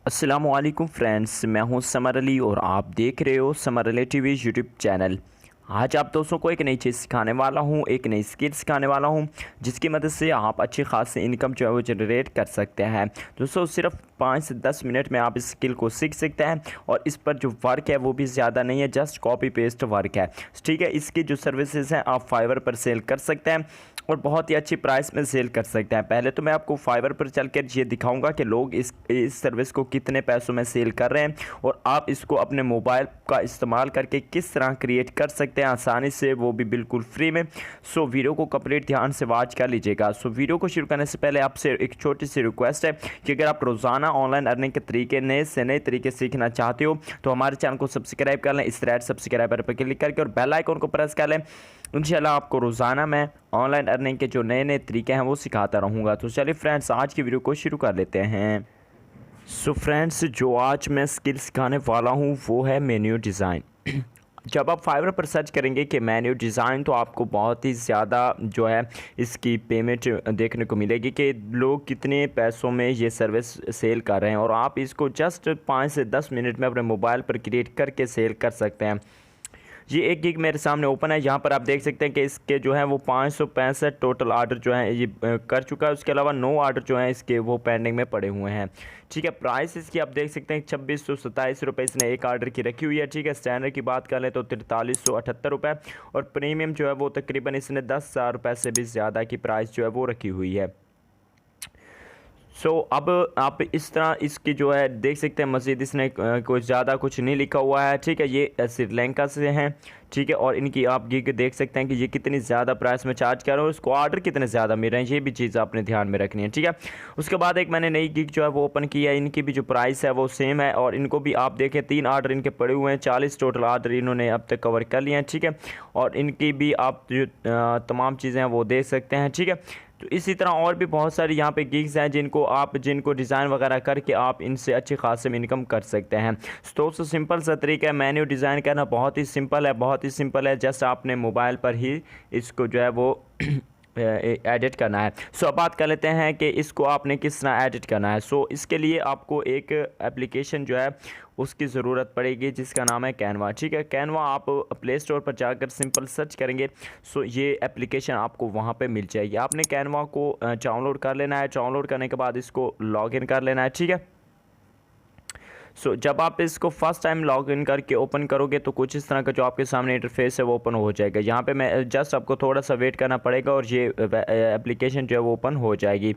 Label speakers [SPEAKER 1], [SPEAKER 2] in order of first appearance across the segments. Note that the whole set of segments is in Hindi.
[SPEAKER 1] अस्सलामुअलैकुम फ्रेंड्स, मैं हूं समर अली और आप देख रहे हो summer Ali TV YouTube channel. आज आप दोस्तों को एक नई चीज़ सिखाने वाला हूं, एक नई स्किल सिखाने वाला हूं, जिसकी मदद से आप अच्छी खासी इनकम जो है वो जनरेट कर सकते हैं। दोस्तों सिर्फ 5 से 10 मिनट में आप इस स्किल को सीख सकते हैं और इस पर जो वर्क है वो भी ज़्यादा नहीं है, जस्ट कॉपी पेस्ट वर्क है। ठीक है, इसकी जो सर्विसेज हैं आप फाइवर पर सेल कर सकते हैं और बहुत ही अच्छी प्राइस में सेल कर सकते हैं। पहले तो मैं आपको फाइवर पर चलकर ये दिखाऊंगा कि लोग इस सर्विस को कितने पैसों में सेल कर रहे हैं और आप इसको अपने मोबाइल का इस्तेमाल करके किस तरह क्रिएट कर सकते हैं आसानी से, वो भी बिल्कुल फ्री में। सो वीडियो को कंप्लीट ध्यान से वॉच कर लीजिएगा। सो वीडियो को शुरू करने से पहले आपसे एक छोटी सी रिक्वेस्ट है कि अगर आप रोज़ाना ऑनलाइन अर्निंग के तरीके नए से नए तरीके सीखना चाहते हो तो हमारे चैनल को सब्सक्राइब कर लें, इस रेड सब्सक्राइबर पर क्लिक करके और बेल आइकन को प्रेस कर लें। इंशाल्लाह आपको रोज़ाना मैं ऑनलाइन अर्निंग के जो नए नए तरीके हैं वो सिखाता रहूँगा। तो चलिए फ्रेंड्स, आज की वीडियो को शुरू कर लेते हैं। सो फ्रेंड्स, जो आज मैं स्किल सिखाने वाला हूँ वो है मेन्यू डिज़ाइन। जब आप फाइवर पर सर्च करेंगे कि मेन्यू डिज़ाइन तो आपको बहुत ही ज़्यादा जो है इसकी पेमेंट देखने को मिलेगी कि लोग कितने पैसों में ये सर्विस सेल कर रहे हैं और आप इसको जस्ट 5 से 10 मिनट में अपने मोबाइल पर क्रिएट करके सेल कर सकते हैं। ये एक गिग मेरे सामने ओपन है। यहाँ पर आप देख सकते हैं कि इसके जो है वो 565 टोटल आर्डर जो है ये कर चुका है। उसके अलावा 9 आर्डर जो हैं इसके वो पेंडिंग में पड़े हुए हैं। ठीक है, प्राइस इसकी आप देख सकते हैं 2627 रुपये इसने एक आर्डर की रखी हुई है। ठीक है, स्टैंडर्ड की बात कर लें तो 4378 रुपये और प्रीमियम जो है वो तकरीबन इसने 10,000 रुपये से भी ज़्यादा की प्राइस जो है वो रखी हुई है। अब आप इस तरह इसकी जो है देख सकते हैं, मज़ीद इसने कुछ ज़्यादा कुछ नहीं लिखा हुआ है। ठीक है, ये श्रीलंका से हैं। ठीक है, और इनकी आप गिग देख सकते हैं कि ये कितनी ज़्यादा प्राइस में चार्ज कर रहे हैं और इसको ऑर्डर कितने ज़्यादा मिल रहे हैं, ये भी चीज़ आपने ध्यान में रखनी है। ठीक है, उसके बाद एक मैंने नई गिग जो है वो ओपन की है। इनकी भी जो प्राइस है वो सेम है और इनको भी आप देखें 3 आर्डर इनके पड़े हुए हैं, 40 टोटल आर्डर इन्होंने अब तक कवर कर लिए हैं। ठीक है, और इनकी भी आप जो तमाम चीज़ें हैं वो देख सकते हैं। ठीक है, तो इसी तरह और भी बहुत सारी यहाँ पे गिग्स हैं जिनको डिज़ाइन वगैरह करके आप इनसे अच्छी खासी इनकम कर सकते हैं। तो सिंपल सा तरीका है, मेन्यू डिज़ाइन करना बहुत ही सिंपल है, बहुत ही सिंपल है। जस्ट आपने मोबाइल पर ही इसको जो है वो एडिट करना है। अब बात कर लेते हैं कि इसको आपने किस तरह एडिट करना है। इसके लिए आपको एक एप्लीकेशन जो है उसकी ज़रूरत पड़ेगी जिसका नाम है कैनवा। ठीक है, कैनवा आप प्ले स्टोर पर जाकर सिंपल सर्च करेंगे ये एप्लीकेशन आपको वहाँ पे मिल जाएगी। आपने कैनवा को डाउनलोड कर लेना है। डाउनलोड करने के बाद इसको लॉगिन कर लेना है। ठीक है, जब आप इसको फर्स्ट टाइम लॉगिन करके ओपन करोगे तो कुछ इस तरह का जो आपके सामने इंटरफेस है वो ओपन हो जाएगा। यहाँ पे मैं जस्ट आपको थोड़ा सा वेट करना पड़ेगा और ये एप्लीकेशन जो है वो ओपन हो जाएगी।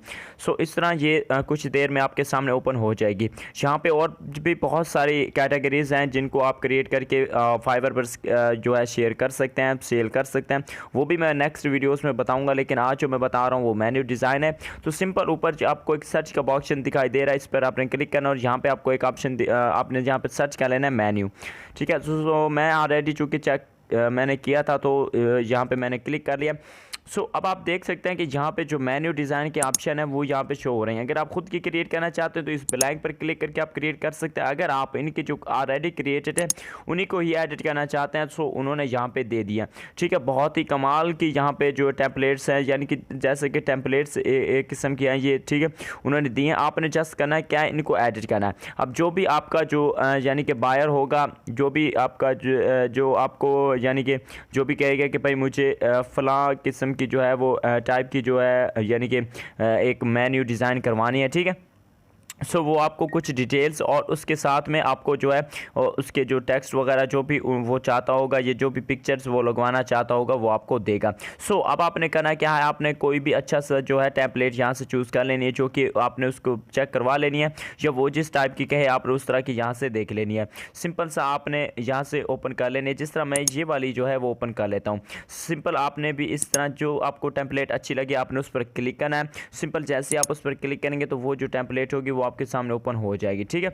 [SPEAKER 1] इस तरह ये कुछ देर में आपके सामने ओपन हो जाएगी। यहाँ पे और भी बहुत सारी कैटेगरीज़ हैं जिनको आप क्रिएट करके फाइवर पर जो है शेयर कर सकते हैं, सेल कर सकते हैं। वो भी मैं नेक्स्ट वीडियोज़ में बताऊँगा, लेकिन आज जो मैं बता रहा हूँ वो मेन्यू डिज़ाइन है। तो सिंपल ऊपर जो आपको एक सर्च का ऑप्शन दिखाई दे रहा है, इस पर आपने क्लिक करना और यहाँ पर आपको एक ऑप्शन आपने यहाँ पे सर्च कर लेना है मेन्यू। ठीक है, मैं ऑलरेडी चूँकि चेक मैंने किया था तो यहाँ पे मैंने क्लिक कर लिया। अब आप देख सकते हैं कि यहाँ पे जो मेन्यू डिज़ाइन के ऑप्शन है वो यहाँ पे शो हो रहे हैं। अगर आप खुद की क्रिएट करना चाहते हैं तो इस ब्लैंक पर क्लिक करके आप क्रिएट कर सकते हैं। अगर आप इनके जो ऑलरेडी क्रिएटेड है उन्हीं को ही एडिट करना चाहते हैं उन्होंने यहाँ पे दे दिया। ठीक है, बहुत ही कमाल की यहाँ पे जो टेम्पलेट्स हैं, यानी कि जैसे कि टेम्पलेट्स एक किस्म की हैं ये। ठीक है, उन्होंने दिए हैं, आपने जस्ट करना है क्या है, इनको एडिट करना है। अब जो भी आपका जो यानी कि बायर होगा, जो भी आपका जो आपको यानी कि जो भी कहेगा कि भाई मुझे फ़लाँ किस्म की जो है वो टाइप की जो है यानी कि एक मेन्यू डिज़ाइन करवानी है। ठीक है, वो आपको कुछ डिटेल्स और उसके साथ में आपको जो है उसके जो टेक्स्ट वगैरह जो भी वो चाहता होगा, ये जो भी पिक्चर्स वो लगवाना चाहता होगा वो आपको देगा। अब आपने करना क्या है, आपने कोई भी अच्छा सा जो है टेम्पलेट यहाँ से चूज़ कर लेनी है, जो कि आपने उसको चेक करवा लेनी है या वो जिस टाइप की कहे आपने उस तरह की यहाँ से देख लेनी है। सिंपल सा आपने यहाँ से ओपन कर लेनी है, जिस तरह मैं ये वाली जो है वो ओपन कर लेता हूँ। सिंपल आपने भी इस तरह जो आपको टेम्पलेट अच्छी लगी आपने उस पर क्लिक करना है। सिंपल जैसे आप उस पर क्लिक करेंगे तो वो जो टेम्पलेट होगी वो आपके सामने ओपन हो जाएगी। ठीक है,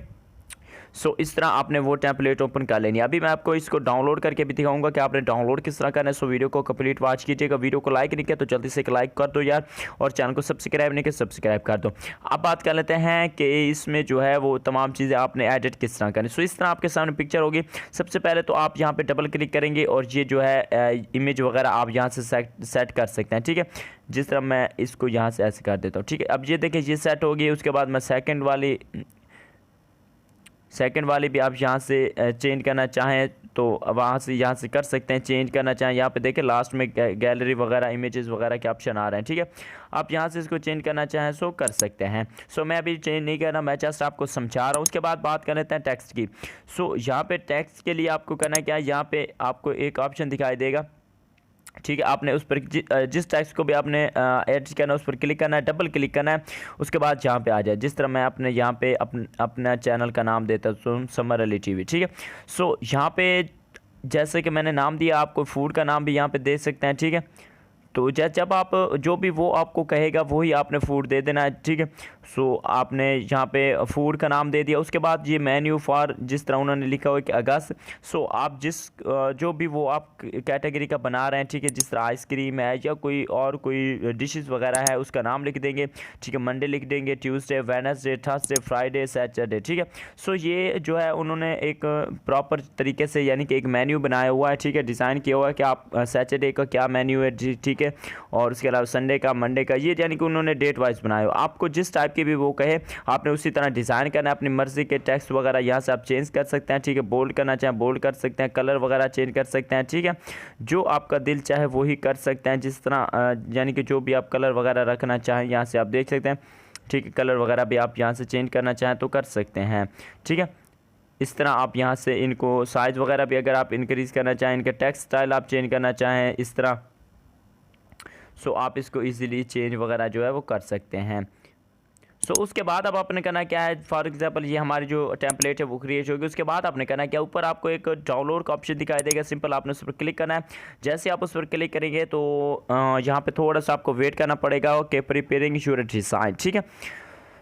[SPEAKER 1] इस तरह आपने वो टेम्पलेट ओपन कर लेनी है। अभी मैं आपको इसको डाउनलोड करके भी दिखाऊंगा कि आपने डाउनलोड किस तरह करना है। वीडियो को कंप्लीट वॉच कीजिएगा। वीडियो को लाइक नहीं किया तो जल्दी से एक लाइक कर दो यार, और चैनल को सब्सक्राइब नहीं किया सब्सक्राइब कर दो। अब बात कर लेते हैं कि इसमें जो है वो तमाम चीज़ें आपने एडिट किस तरह करनी। इस तरह आपके सामने पिक्चर होगी। सबसे पहले तो आप यहाँ पर डबल क्लिक करेंगे और ये जो है इमेज वगैरह आप यहाँ से सेट कर सकते हैं। ठीक है, जिस तरह मैं इसको यहाँ से ऐसे कर देता हूँ। ठीक है, अब ये देखिए ये सेट हो गई। उसके बाद मैं सेकंड वाली सेकंड वाली भी आप यहाँ से चेंज करना चाहें तो वहाँ से यहाँ से कर सकते हैं। चेंज करना चाहें यहाँ पे देखें लास्ट में गैलरी वगैरह इमेजेस वगैरह के ऑप्शन आ रहे हैं, ठीक है। आप यहाँ से इसको चेंज करना चाहें सो कर सकते हैं। सो मैं अभी चेंज नहीं कर रहा, मैं जस्ट आपको समझा रहा हूँ। उसके बाद बात कर लेते हैं टेक्स्ट की। सो यहाँ पे टेक्स्ट के लिए आपको करना क्या है, यहाँ पे आपको एक ऑप्शन दिखाई देगा, ठीक है। आपने उस पर जिस टेक्स्ट को भी आपने ऐड करना है उस पर क्लिक करना है, डबल क्लिक करना है। उसके बाद यहाँ पे आ जाए, जिस तरह मैं अपने यहाँ पे अपना चैनल का नाम देता हूँ समर अली टीवी, ठीक है। सो यहाँ पे जैसे कि मैंने नाम दिया, आपको फूड का नाम भी यहाँ पे दे सकते हैं, ठीक है। तो जब आप जो भी वो आपको कहेगा वही आपने फूड दे देना है, ठीक है। सो आपने यहाँ पे फूड का नाम दे दिया। उसके बाद ये मेन्यू फॉर, जिस तरह उन्होंने लिखा हुआ है कि अगस्त, सो आप जो भी वो आप कैटेगरी का बना रहे हैं, ठीक है, जिस तरह आइसक्रीम है या कोई डिशेस वगैरह है उसका नाम लिख देंगे, ठीक है। मंडे लिख देंगे, Tuesday, Wednesday, Thursday, Friday, Saturday, ठीक है। सो ये जो है उन्होंने एक प्रॉपर तरीके से यानी कि एक मेन्यू बनाया हुआ है, ठीक है, डिज़ाइन किया हुआ है कि आप सैटरडे का क्या मेन्यू है, ठीक है, और उसके अलावा संडे का, मंडे का, ये यानी कि उन्होंने डेट वाइज बनाया हो। आपको जिस टाइप की भी वो कहे आपने उसी तरह डिज़ाइन करना है। अपनी मर्ज़ी के टेक्स्ट वगैरह यहाँ से आप चेंज कर सकते हैं, ठीक है। बोल्ड करना चाहें बोल्ड कर सकते हैं, कलर वगैरह चेंज कर सकते हैं, ठीक है। जो आपका दिल चाहे वही कर सकते हैं, जिस तरह यानी कि जो भी आप कलर वगैरह रखना चाहें यहाँ से आप देख सकते हैं, ठीक है। कलर वगैरह भी आप यहाँ से चेंज करना चाहें तो कर सकते हैं, ठीक है। इस तरह आप यहाँ से इनको साइज़ वगैरह भी अगर आप इंक्रीज़ करना चाहें, इनका टेक्स्ट स्टाइल आप चेंज करना चाहें इस तरह, सो आप इसको इजीली चेंज वगैरह जो है वो कर सकते हैं। सो उसके बाद अब आपने करना क्या है, फॉर एग्जांपल ये हमारी जो टेम्पलेट है वो क्रिएट होगी। उसके बाद आपने करना क्या, ऊपर आपको एक डाउनलोड का ऑप्शन दिखाई देगा, सिंपल आपने उस पर क्लिक करना है। जैसे आप उस पर क्लिक करेंगे तो यहाँ पे थोड़ा सा आपको वेट करना पड़ेगा, ओके, प्रिपेयरिंग योर डिज़ाइन, ठीक है।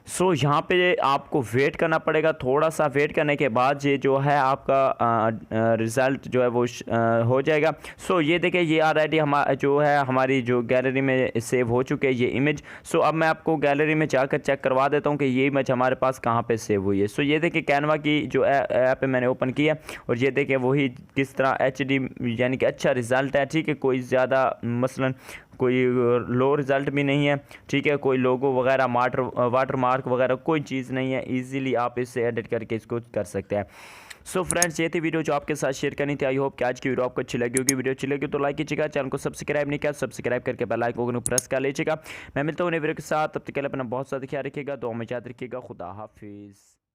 [SPEAKER 1] सो यहाँ पे आपको वेट करना पड़ेगा, थोड़ा सा वेट करने के बाद ये जो है आपका रिज़ल्ट जो है वो हो जाएगा। सो ये देखिए ये ऑलरेडी हमारी जो गैलरी में सेव हो चुके हैं ये इमेज। सो अब मैं आपको गैलरी में जाकर चेक करवा देता हूँ कि ये इमेज हमारे पास कहाँ पे सेव हुई है। सो ये देखिए कैनवा की जो ऐप मैंने ओपन किया और ये देखिए वही किस तरह HD यानी कि अच्छा रिज़ल्ट है, ठीक है। कोई ज़्यादा मसलन कोई लो रिज़ल्ट भी नहीं है, ठीक है। कोई लोगो वगैरह वाटर मार्क वगैरह कोई चीज़ नहीं है, इजीली आप इससे एडिट करके इसको कर सकते हैं। सो फ्रेंड्स ये थी वीडियो जो आपके साथ शेयर करनी थी। आई होप कि आज की वीडियो आपको अच्छी लगी होगी। वीडियो अच्छी लगी तो लाइक कीजिएगा, चैनल को सब्सक्राइब नहीं किया सब्सक्राइब करके बेल आइकन को प्रेस कर लीजिएगा। मैं मिलता हूँ नई वीडियो के साथ, तब तक के लिए अपना बहुत सा ख्याल रखिएगा, दुआ में याद रखिएगा। खुदा हाफिज़।